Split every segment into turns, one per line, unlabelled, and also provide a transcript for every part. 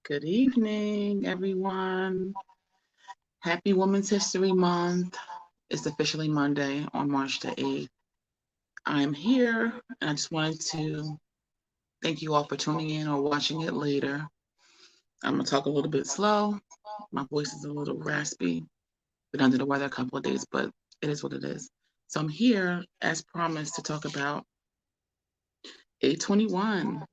Good evening, everyone. Happy Women's History Month. It's officially Monday on March the 8th. I'm here, and I just wanted to thank you all for tuning in or watching it later. I'm going to talk a little bit slow. My voice is a little raspy. Been under the weather a couple of days, but it is what it is. So I'm here, as promised, to talk about 821.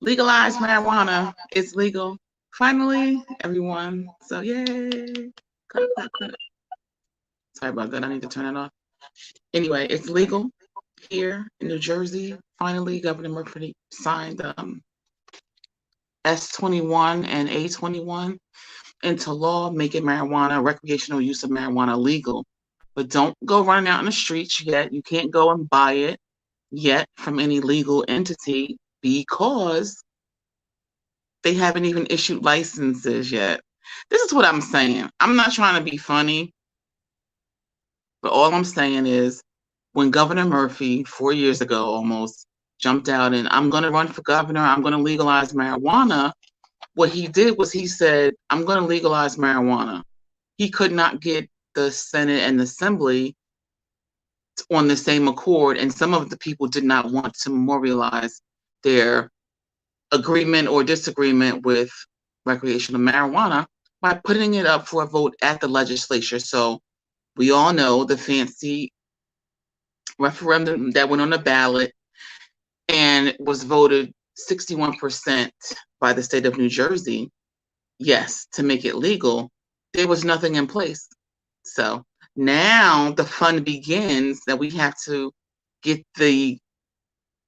Legalize marijuana. It's legal. Finally, everyone. So yay. Clap, clap, clap. Sorry about that. I need to turn it off. Anyway, it's legal here in New Jersey. Finally, Governor Murphy signed S21 and A21 into law, making recreational use of marijuana legal. But don't go running out in the streets yet. You can't go and buy it yet from any legal entity because they haven't even issued licenses yet. This is what I'm saying. I'm not trying to be funny, but all I'm saying is when Governor Murphy, 4 years ago almost, jumped out and I'm going to run for governor, I'm going to legalize marijuana, what he did was he said, I'm going to legalize marijuana. He could not get the Senate and the Assembly on the same accord, and some of the people did not want to memorialize their agreement or disagreement with recreational marijuana by putting it up for a vote at the legislature. So we all know the fancy referendum that went on the ballot and was voted 61% by the state of New Jersey, yes, to make it legal. There was nothing in place. So now the fun begins that we have to get the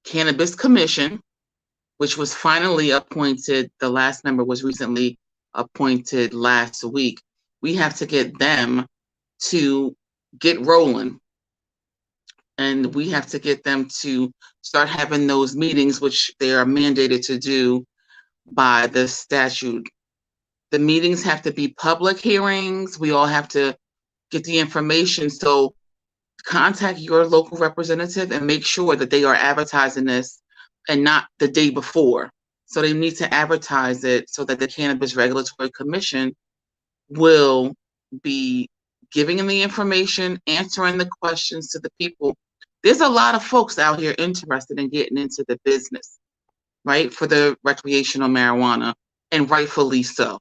Cannabis Commission, which was finally appointed. The last member was recently appointed last week. We have to get them to get rolling. And we have to get them to start having those meetings, which they are mandated to do by the statute. The meetings have to be public hearings. We all have to get the information. So contact your local representative and make sure that they are advertising this and not the day before. So they need to advertise it so that the Cannabis Regulatory Commission will be giving them the information, answering the questions to the people. There's a lot of folks out here interested in getting into the business, right, for the recreational marijuana, and rightfully so,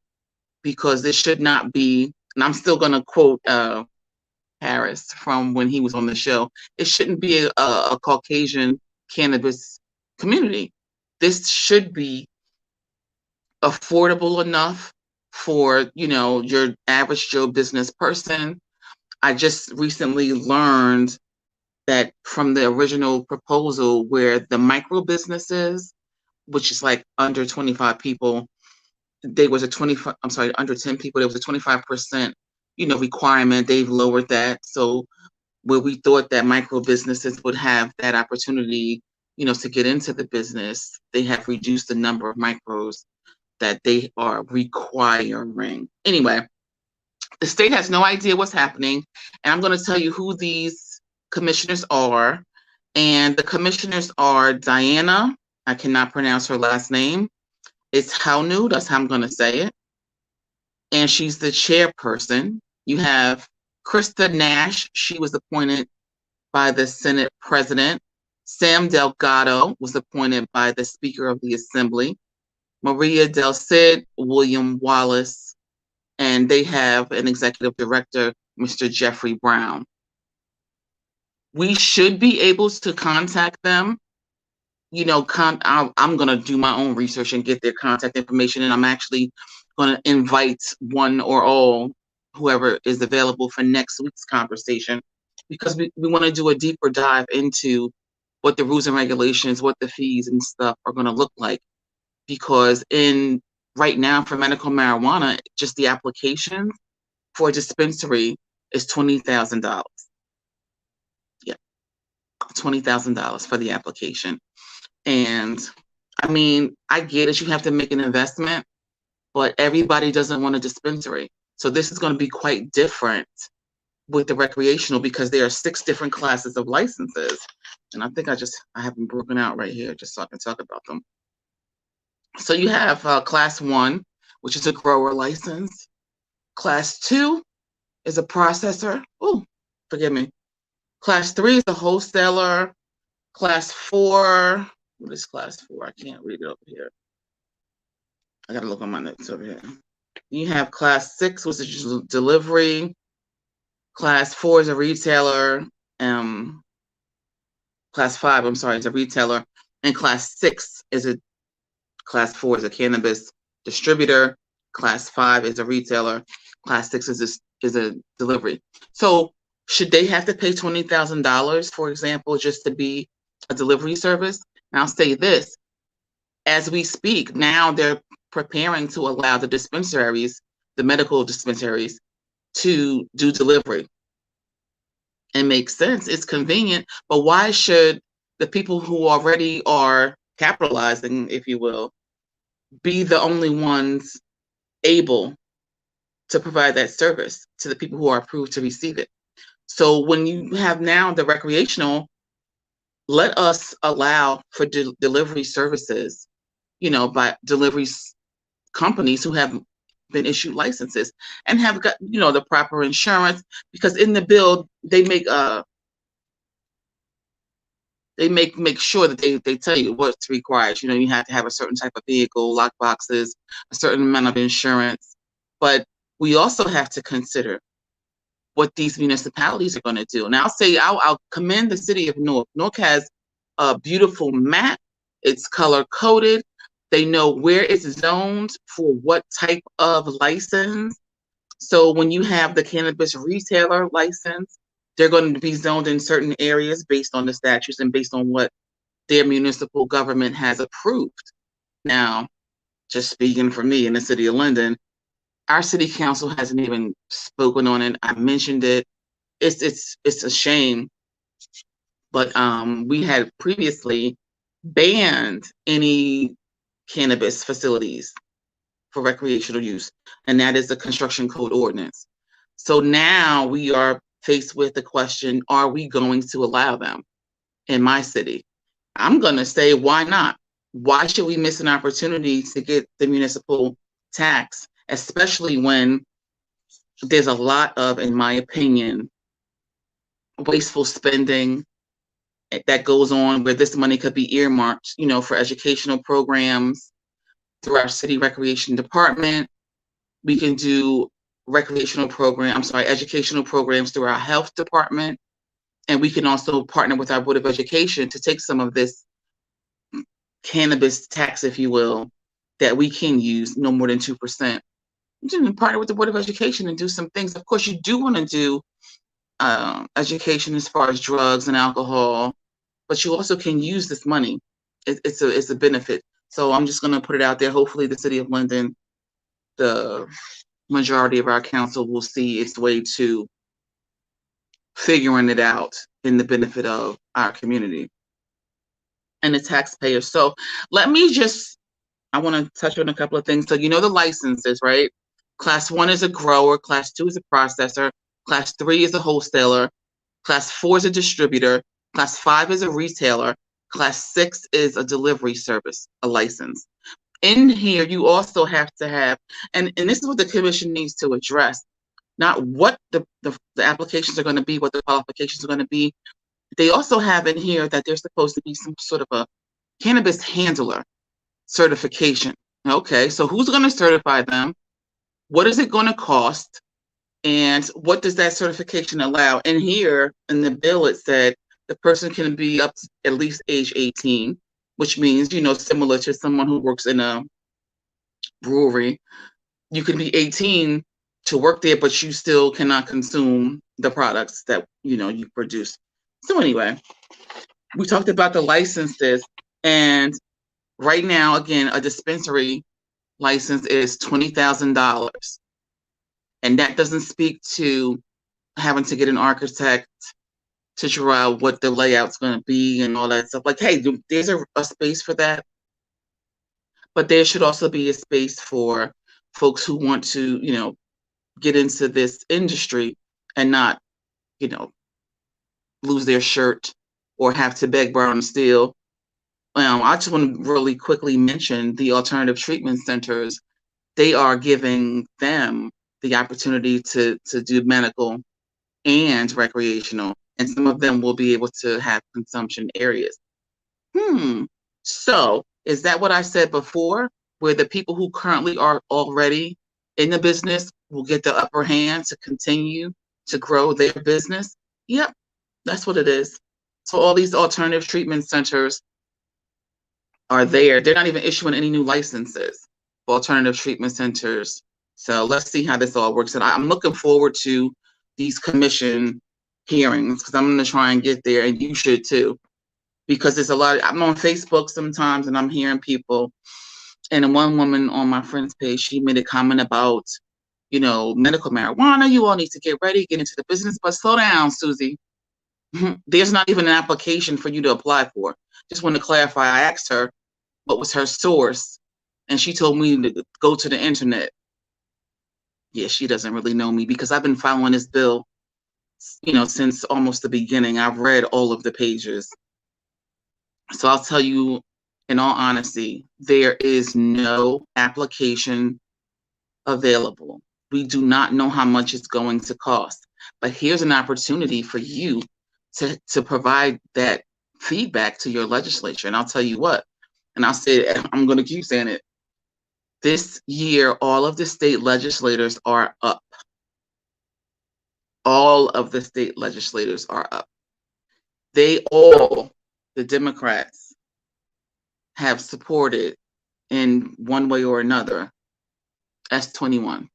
because this should not be, and I'm still going to quote Harris from when he was on the show, it shouldn't be a Caucasian cannabis community. This should be affordable enough for, your average Joe business person. I just recently learned that from the original proposal where the micro businesses, which is like under 25 people, there was under 10 people, there was a 25%, requirement. They've lowered that. So where we thought that micro businesses would have that opportunity, to get into the business, they have reduced the number of micros that they are requiring. Anyway, the state has no idea what's happening, and I'm going to tell you who these commissioners are. And the commissioners are Diana, I cannot pronounce her last name. It's Haunu, that's how I'm going to say it. And she's the chairperson. You have Krista Nash, she was appointed by the Senate president. Sam Delgado was appointed by the Speaker of the Assembly. Maria Del Cid, William Wallace, and they have an executive director, Mr. Jeffrey Brown. We should be able to contact them. I'm going to do my own research and get their contact information, and I'm actually going to invite one or all, whoever is available, for next week's conversation, because we want to do a deeper dive into what the rules and regulations, what the fees and stuff are going to look like. Because right now for medical marijuana, just the application for a dispensary is $20,000. Yeah, $20,000 for the application. And I mean, I get it, you have to make an investment, but everybody doesn't want a dispensary. So this is going to be quite different with the recreational, because there are 6 different classes of licenses. And I think I have them broken out right here just so I can talk about them. So you have class 1, which is a grower license. Class 2 is a processor. Oh, forgive me. Class 3 is a wholesaler. Class 4, what is class 4? I can't read it over here. I got to look on my notes over here. You have class 6, which is delivery. Class 4 is a retailer. Class 5, I'm sorry, is a retailer. And class 6 is a class 4 is a cannabis distributor. Class 5 is a retailer. Class 6 is a delivery. So should they have to pay $20,000, for example, just to be a delivery service? And I'll say this, as we speak, now they're preparing to allow the dispensaries, the medical dispensaries, to do delivery. It makes sense. It's convenient, but why should the people who already are capitalizing, if you will, be the only ones able to provide that service to the people who are approved to receive it? So when you have now the recreational, let us allow for delivery services, by delivery companies who have been issued licenses and have got, the proper insurance, because in the bill they make sure that they tell you what's required. You have to have a certain type of vehicle, lock boxes, a certain amount of insurance. But we also have to consider what these municipalities are going to do. And I'll commend the city of Newark. Newark has a beautiful map. It's color coded. They know where it's zoned for what type of license. So when you have the cannabis retailer license, they're going to be zoned in certain areas based on the statutes and based on what their municipal government has approved. Now, just speaking for me in the city of Linden, our city council hasn't even spoken on it. I mentioned it. It's a shame, but we had previously banned any cannabis facilities for recreational use, and that is the construction code ordinance. So now we are faced with the question, are we going to allow them in my city? I'm going to say, why not? Why should we miss an opportunity to get the municipal tax, especially when there's a lot of, in my opinion, wasteful spending that goes on where this money could be earmarked, for educational programs through our city recreation department. We can do educational programs through our health department. And we can also partner with our Board of Education to take some of this cannabis tax, if you will, that we can use no more than 2%. You can partner with the Board of Education and do some things. Of course, you do want to do education as far as drugs and alcohol, but you also can use this money. It's a benefit. So I'm just going to put it out there. Hopefully the city of Linden, the majority of our council, will see its way to figuring it out in the benefit of our community and the taxpayers. So I want to touch on a couple of things. So the licenses, right? Class 1 is a grower, class 2 is a processor, class 3 is a wholesaler, class 4 is a distributor, class 5 is a retailer, class 6 is a delivery service, a license. In here, you also have to have, and this is what the commission needs to address, not what the applications are going to be, what the qualifications are going to be. They also have in here that there's supposed to be some sort of a cannabis handler certification. Okay, so who's going to certify them? What is it going to cost? And what does that certification allow? And here in the bill, it said the person can be up to at least age 18, which means, similar to someone who works in a brewery, you can be 18 to work there, but you still cannot consume the products that, you produce. So anyway, we talked about the licenses, and right now, again, a dispensary license is $20,000. And that doesn't speak to having to get an architect to draw out what the layout's going to be and all that stuff. Like, hey, there's a space for that. But there should also be a space for folks who want to, get into this industry and not, lose their shirt or have to beg, borrow, and steal I just want to really quickly mention the alternative treatment centers. They are giving them the opportunity to do medical and recreational, and some of them will be able to have consumption areas. So is that what I said before, where the people who currently are already in the business will get the upper hand to continue to grow their business? Yep, that's what it is. So all these alternative treatment centers are there. They're not even issuing any new licenses for alternative treatment centers. So let's see how this all works. And I'm looking forward to these commission hearings because I'm going to try and get there, and you should too. Because there's a lot. I'm on Facebook sometimes, and I'm hearing people. And one woman on my friend's page, she made a comment about, medical marijuana. You all need to get ready, get into the business. But slow down, Susie. There's not even an application for you to apply for. Just want to clarify. I asked her what was her source, and she told me to go to the internet. Yeah, she doesn't really know me because I've been following this bill, since almost the beginning. I've read all of the pages. So I'll tell you, in all honesty, there is no application available. We do not know how much it's going to cost. But here's an opportunity for you to provide that feedback to your legislature. And I'll tell you what, and I'll say it, I'm going to keep saying it. This year, all of the state legislators are up. All of the state legislators are up. The Democrats, have supported in one way or another S-21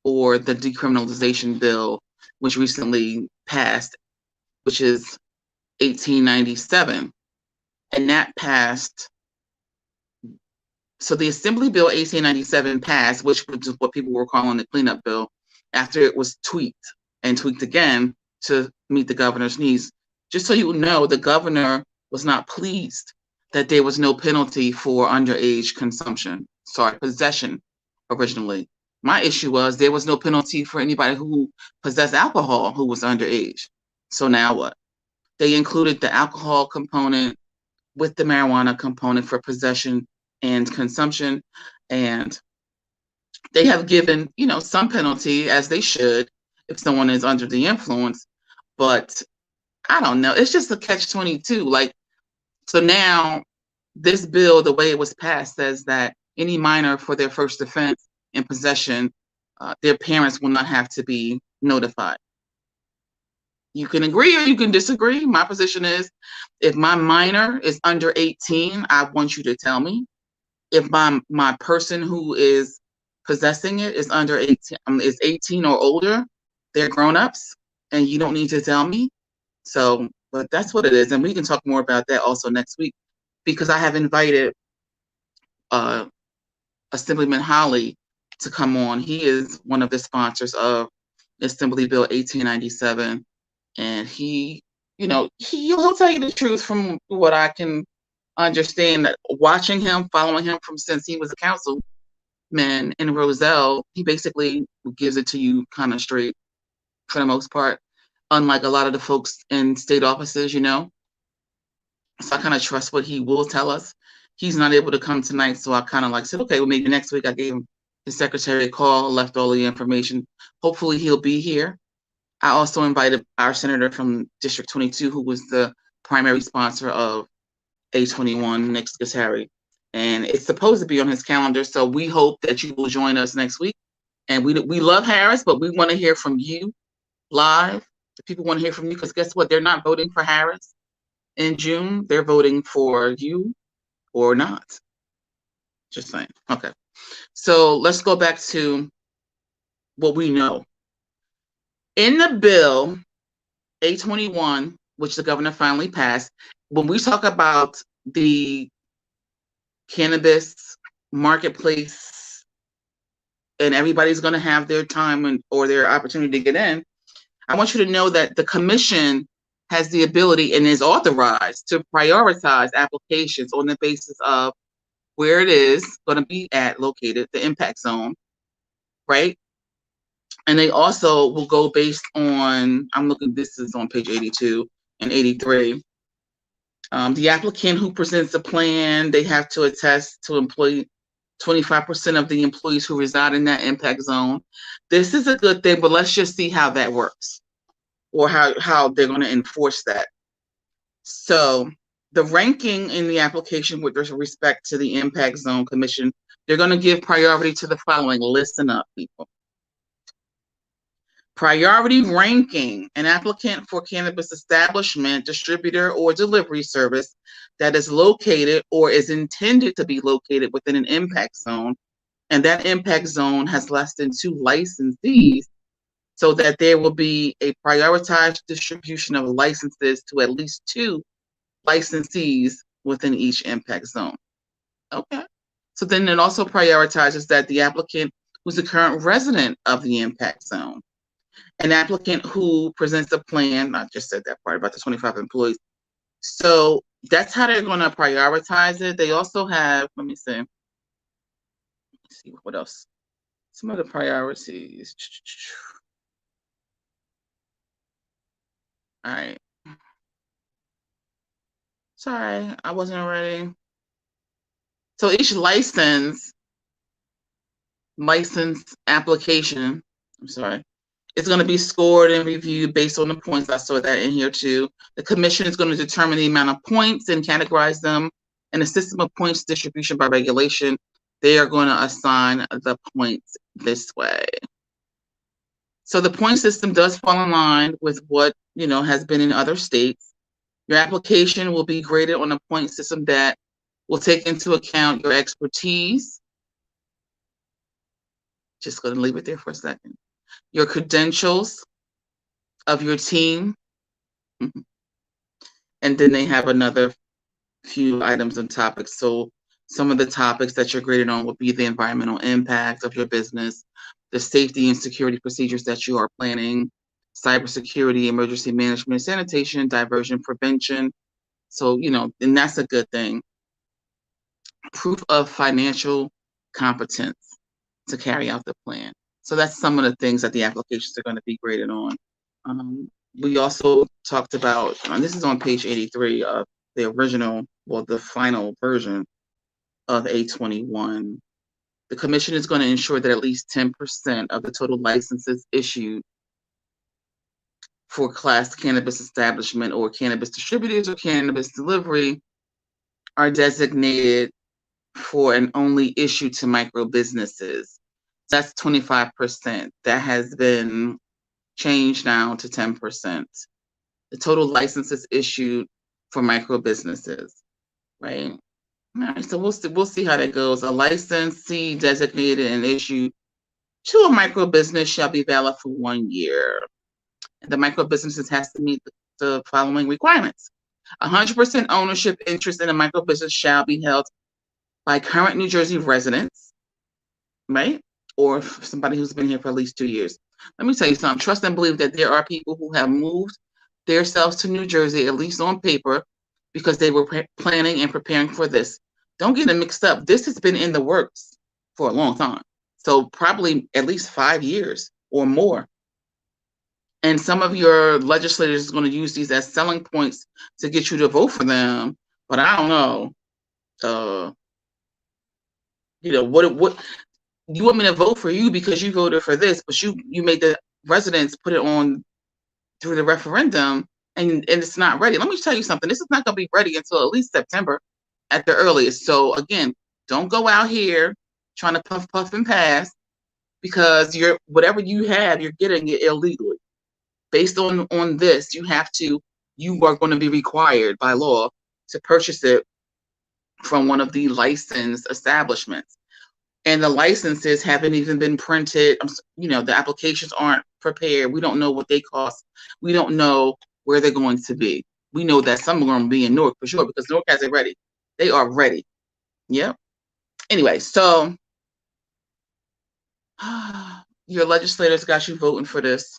or the decriminalization bill, which recently passed, which is 1897. And that passed. So the Assembly Bill 1897 passed, which was what people were calling the cleanup bill, after it was tweaked again to meet the governor's needs. Just so you know, the governor was not pleased that there was no penalty for underage possession originally. My issue was there was no penalty for anybody who possessed alcohol who was underage. So now what? They included the alcohol component with the marijuana component for possession and consumption. And they have given, some penalty, as they should, if someone is under the influence. But I don't know. It's just a catch-22. So now this bill, the way it was passed, says that any minor for their first offense in possession, their parents will not have to be notified. You can agree or you can disagree. My position is, if my minor is under 18, I want you to tell me. If my person who is possessing it is under 18, is 18 or older, they're grown-ups, and you don't need to tell me. So, but that's what it is, and we can talk more about that also next week, because I have invited Assemblyman Holly to come on. He is one of the sponsors of Assembly Bill 1897, and he'll tell you the truth from what I can understand. That watching him, following him since he was a councilman in Roselle, he basically gives it to you kind of straight for the most part, unlike a lot of the folks in state offices, So I kind of trust what he will tell us. He's not able to come tonight, so I kind of said, okay, well, maybe next week. I gave his secretary a call, left all the information. Hopefully he'll be here. I also invited our senator from District 22, who was the primary sponsor of A21, Nick Scutari. And it's supposed to be on his calendar, so we hope that you will join us next week. And we love Harris, but we want to hear from you live. The people want to hear from you, because guess what? They're not voting for Harris in June. They're voting for you or not. Just saying. Okay. So let's go back to what we know. In the bill, A21, which the governor finally passed, when we talk about the cannabis marketplace and everybody's going to have their time or their opportunity to get in, I want you to know that the commission has the ability and is authorized to prioritize applications on the basis of where it is going to be located, the impact zone, right? And they also will go based on, this is on page 82 and 83. The applicant who presents the plan, they have to attest to employ 25% of the employees who reside in that impact zone. This is a good thing, but let's just see how that works, or how they're going to enforce that. So the ranking in the application with respect to the Impact Zone Commission, they're going to give priority to the following. Listen up, people. Priority ranking: an applicant for cannabis establishment, distributor, or delivery service that is located or is intended to be located within an impact zone, and that impact zone has less than 2 licensees, so that there will be a prioritized distribution of licenses to at least 2 licensees within each impact zone. Okay. So then it also prioritizes that the applicant who's a current resident of the impact zone, an applicant who presents a plan, I just said that part about the 25 employees. So that's how they're going to prioritize it. They also have, let me see what else. Some of the priorities. All right. Sorry, I wasn't ready. So each license application, it's going to be scored and reviewed based on the points. I saw that in here too. The commission is going to determine the amount of points and categorize them. And the system of points distribution by regulation, they are going to assign the points this way. So the point system does fall in line with what has been in other states. Your application will be graded on a point system that will take into account your expertise. Just going to leave it there for a second. Your credentials of your team. And then they have another few items and topics. So some of the topics that you're graded on will be the environmental impact of your business, the safety and security procedures that you are planning, cybersecurity, emergency management, sanitation, diversion prevention. So, and that's a good thing. Proof of financial competence to carry out the plan. So that's some of the things that the applications are going to be graded on. We also talked about, and this is on page 83 of the original, the final version of A21. The commission is going to ensure that at least 10% of the total licenses issued for class cannabis establishment or cannabis distributors or cannabis delivery are designated for and only issued to micro businesses. That's 25%. That has been changed now to 10%. The total licenses issued for micro businesses, right? All right, so we'll see how that goes. A licensee designated and issued to a micro business shall be valid for 1 year. The micro businesses has to meet the following requirements. 100% ownership interest in a micro business shall be held by current New Jersey residents, right? Or somebody who's been here for at least 2 years. Let me tell you something. Trust and believe that there are people who have moved themselves to New Jersey, at least on paper, because they were planning and preparing for this. Don't get it mixed up. This has been in the works for a long time. So probably at least 5 years or more. And some of your legislators are going to use these as selling points to get you to vote for them. But I don't know. What you want me to vote for you because you voted for this, but you made the residents put it on through the referendum, and it's not ready. Let me tell you something. This is not going to be ready until at least September at the earliest. So again, don't go out here trying to puff and pass, because whatever you have, you're getting it illegally. Based on this, you are going to be required by law to purchase it from one of the licensed establishments. And the licenses haven't even been printed. The applications aren't prepared. We don't know what they cost. We don't know where they're going to be. We know that some are going to be in Newark for sure, because Newark has it ready. They are ready. Yep. Anyway, so your legislators got you voting for this.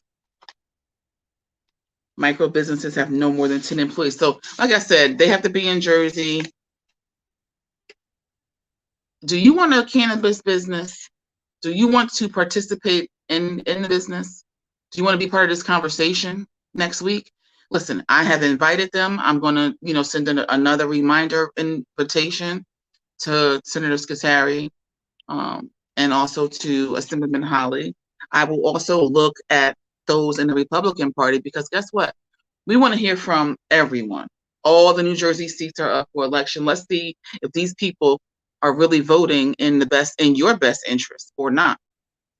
Micro businesses have no more than 10 employees. So, like I said, they have to be in Jersey. Do you want a cannabis business? Do you want to participate in the business? Do you want to be part of this conversation next week? Listen, I have invited them. I'm going to, send another reminder invitation to Senator Scutari, and also to Assemblyman Holly. I will also look at those in the Republican Party, because guess what? We want to hear from everyone. All the New Jersey seats are up for election. Let's see if these people are really voting in your best interest or not.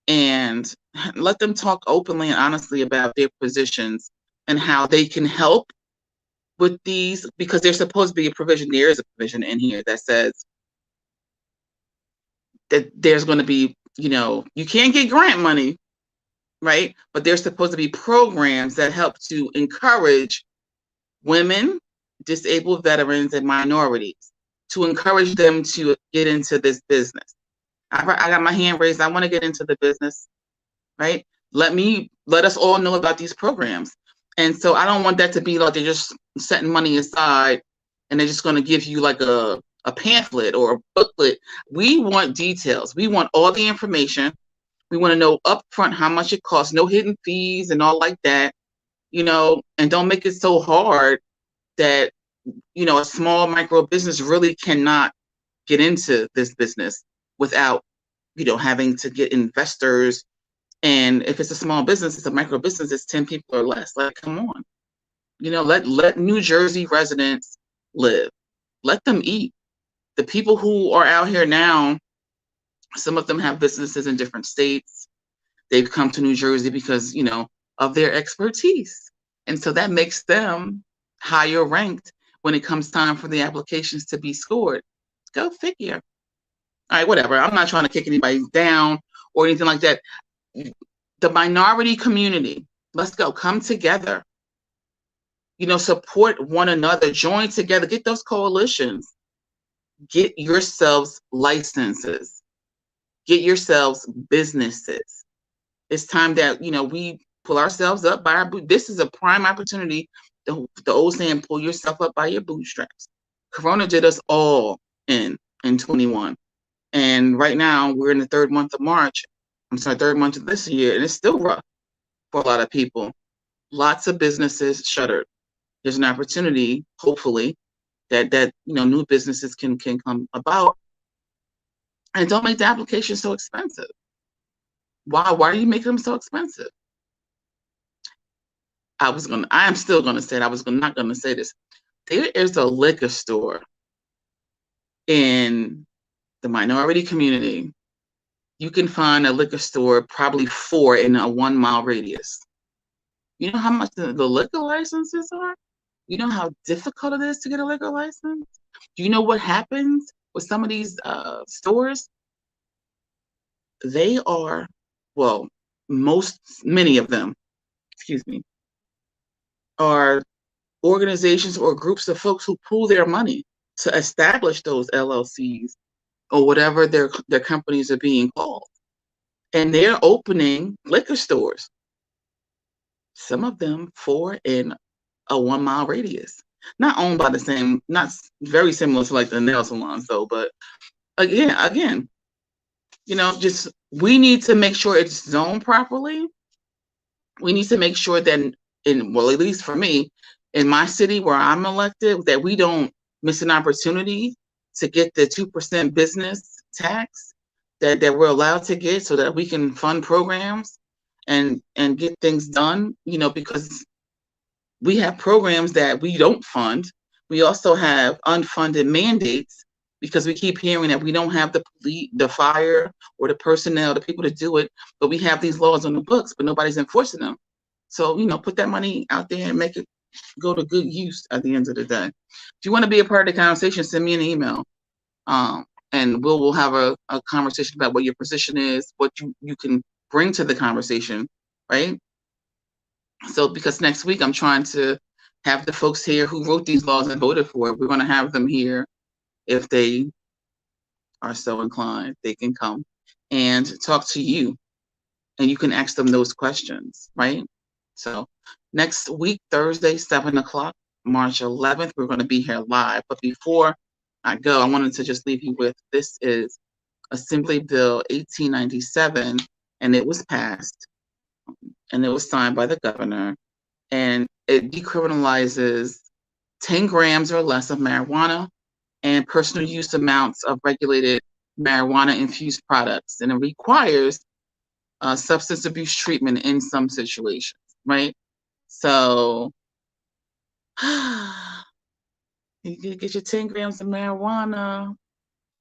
And let them talk openly and honestly about their positions and how they can help with these, because there's supposed to be a provision. There is a provision in here that says that there's going to be, you can't get grant money, right? But there's supposed to be programs that help to encourage women, disabled veterans, and minorities, to encourage them to get into this business. I got my hand raised. I want to get into the business, right? Let us all know about these programs. And so I don't want that to be like they're just setting money aside and they're just going to give you like a pamphlet or a booklet. We want details. We want all the information. We want to know upfront how much it costs, no hidden fees and all like that, and don't make it so hard that, a small micro business really cannot get into this business without, having to get investors. And if it's a small business, it's a micro business, it's 10 people or less. Like, come on, let New Jersey residents live. Let them eat. The people who are out here now, some of them have businesses in different states. They've come to New Jersey because, of their expertise. And so that makes them higher ranked when it comes time for the applications to be scored. Go figure. All right, whatever. I'm not trying to kick anybody down or anything like that. The minority community, let's go. Come together. Support one another. Join together. Get those coalitions. Get yourselves licenses. Get yourselves businesses. It's time that, we pull ourselves up by our boot. This is a prime opportunity. The old saying, pull yourself up by your bootstraps. Corona did us all in 21. And right now we're in the third month of this year, and it's still rough for a lot of people. Lots of businesses shuttered. There's an opportunity, hopefully, that new businesses can come about. And don't make the application so expensive. Why are you making them so expensive? I am still gonna say it. I was not gonna say this. There is a liquor store in the minority community. You can find a liquor store, probably 4 in a 1 mile radius. You know how much the liquor licenses are? You know how difficult it is to get a liquor license? Do you know what happens with some of these stores? They are, well, many of them, are organizations or groups of folks who pool their money to establish those LLCs or whatever their companies are being called. And they're opening liquor stores. Some of them 4 in a 1 mile radius. Not owned by the same, not very similar to like the nail salons though, but again, just we need to make sure it's zoned properly. We need to make sure that at least for me, in my city where I'm elected, that we don't miss an opportunity to get the 2% business tax that we're allowed to get, so that we can fund programs and get things done, because we have programs that we don't fund. We also have unfunded mandates because we keep hearing that we don't have the police, the fire, or the personnel, the people to do it, but we have these laws on the books, but nobody's enforcing them. So, put that money out there and make it go to good use at the end of the day. If you want to be a part of the conversation, send me an email. And we'll have a conversation about what your position is, what you can bring to the conversation, right? So because next week I'm trying to have the folks here who wrote these laws and voted for it. We're going to have them here if they are so inclined. They can come and talk to you, and you can ask them those questions, right? So next week, Thursday, 7 o'clock, March 11th, we're going to be here live. But before I go, I wanted to just leave you with, this is Assembly Bill 1897, and it was passed, and it was signed by the governor, and it decriminalizes 10 grams or less of marijuana and personal use amounts of regulated marijuana-infused products, and it requires substance abuse treatment in some situations, right? So you can get your 10 grams of marijuana.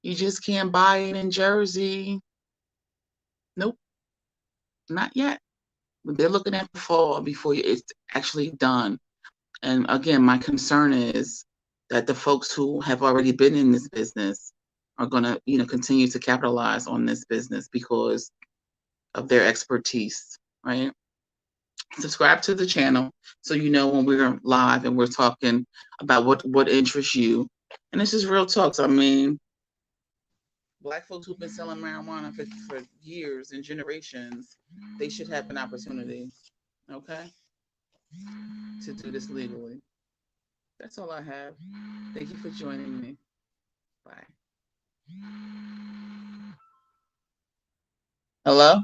You just can't buy it in Jersey. Nope, not yet. They're looking at the fall before it's actually done. And again, my concern is that the folks who have already been in this business are going to, continue to capitalize on this business because of their expertise, right? Subscribe to the channel so you know when we're live and we're talking about what interests you. And this is real talks. I mean, Black folks who've been selling marijuana for years and generations, they should have an opportunity, okay, to do this legally. That's all I have. Thank you for joining me. Bye. Hello?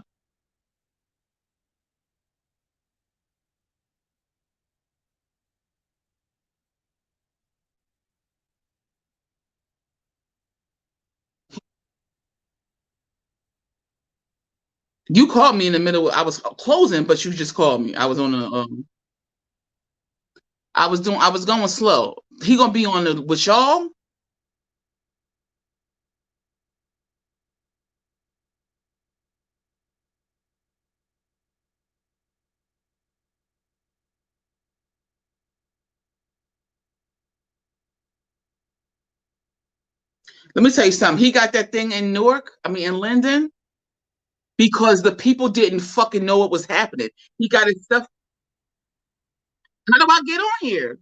You called me in the middle. I was closing, but you just called me. I was on a I was going slow. He gonna be on the with y'all? Let me tell you something. He got that thing in Newark, in Linden, because the people didn't fucking know what was happening. He got his stuff. How do I get on here?